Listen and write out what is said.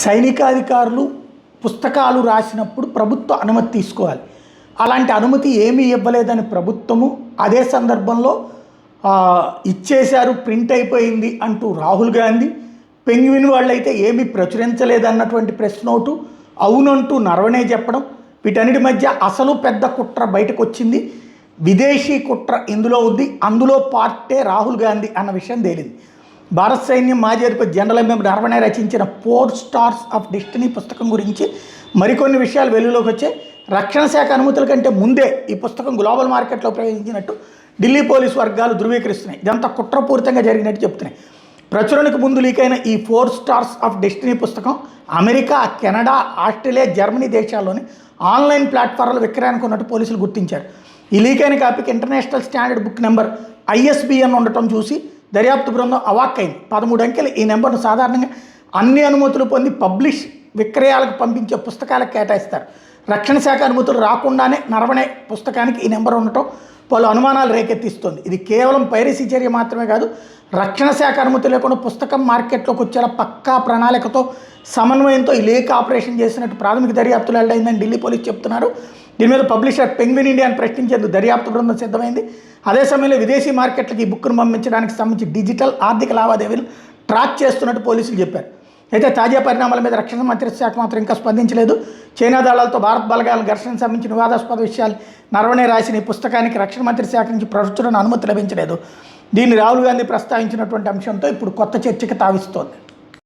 సైనికాధికారులు పుస్తకాలు రాసినప్పుడు ప్రభుత్వ అనుమతి తీసుకోవాలి. అలాంటి అనుమతి ఏమీ ఇవ్వలేదని ప్రభుత్వము అదే సందర్భంలో ఇచ్చేశారు, ప్రింట్ అయిపోయింది అంటూ రాహుల్ గాంధీ, పెంగ్విన్ వాళ్ళైతే ఏమీ ప్రచురించలేదన్నటువంటి ప్రెస్ నోటు అవునంటూ నరవనే చెప్పడం, వీటన్నిటి మధ్య అసలు పెద్ద కుట్ర బయటకు వచ్చింది. విదేశీ కుట్ర ఇందులో ఉంది, అందులో పార్టే రాహుల్ గాంధీ అన్న విషయం తేలింది. భారత సైన్యం మాజీ అధిపతి జనరల్ ఎంఎం నరవణే రచించిన 4 స్టార్స్ ఆఫ్ డెస్టినీ పుస్తకం గురించి మరికొన్ని విషయాలు వెలుగులోకి వచ్చాయి. రక్షణ శాఖ అనుమతుల కంటే ముందే ఈ పుస్తకం గ్లోబల్ మార్కెట్లో ప్రవేశించినట్టు ఢిల్లీ పోలీసు వర్గాలు ధృవీకరిస్తున్నాయి. ఇదంతా కుట్రపూరితంగా జరిగినట్టు చెప్తున్నాయి. ప్రచురణకు ముందు లీకైన ఈ 4 స్టార్స్ ఆఫ్ డెస్టినీ పుస్తకం అమెరికా, కెనడా, ఆస్ట్రేలియా, జర్మనీ దేశాల్లోని ఆన్లైన్ ప్లాట్ఫామ్లో విక్రయానికి ఉన్నట్టు పోలీసులు గుర్తించారు. ఈ లీకైన కాపీకి international standard book number ISBN ఉండటం చూసి దర్యాప్తు బృందం అవాక్కైంది. 13 అంకెలు ఈ నెంబర్ను సాధారణంగా అన్ని అనుమతులు పొంది పబ్లిష్ విక్రయాలకు పంపించే పుస్తకాలకు కేటాయిస్తారు. రక్షణ శాఖ అనుమతులు రాకుండానే నరవణే పుస్తకానికి ఈ నెంబర్ ఉండటం పలు అనుమానాలు రేకెత్తిస్తుంది. ఇది కేవలం పైరసీ చర్య మాత్రమే కాదు, రక్షణ శాఖ అనుమతి లేకుండా పుస్తకం మార్కెట్లోకి వచ్చేలా పక్కా ప్రణాళికతో సమన్వయంతో ఈ లీక్ ఆపరేషన్ చేసినట్టు ప్రాథమిక దర్యాప్తులు వెల్లడైందని ఢిల్లీ పోలీసు చెప్తున్నారు. దీని మీద పబ్లిషర్ పెంగ్విన్ ఇండియాను ప్రశ్నించేందుకు దర్యాప్తు బృందం సిద్ధమైంది. అదే సమయంలో విదేశీ మార్కెట్లకు ఈ బుక్ను పంపించడానికి సంబంధించి డిజిటల్ ఆర్థిక లావాదేవీలు ట్రాక్ చేస్తున్నట్టు పోలీసులు చెప్పారు. అయితే తాజా పరిణామాల మీద రక్షణ మంత్రిత్వ శాఖ మాత్రం ఇంకా స్పందించలేదు. చైనా దళాలతో భారత్ బలగాల ఘర్షణకు సంబంధించిన వివాదాస్పద విషయాలు నరవణే రాసిన ఈ పుస్తకానికి రక్షణ మంత్రిత్వ శాఖ నుంచి ప్రచురణ అనుమతి లభించలేదు. దీన్ని రాహుల్ గాంధీ ప్రస్తావించినటువంటి అంశంతో ఇప్పుడు కొత్త చర్చకి తావిస్తోంది.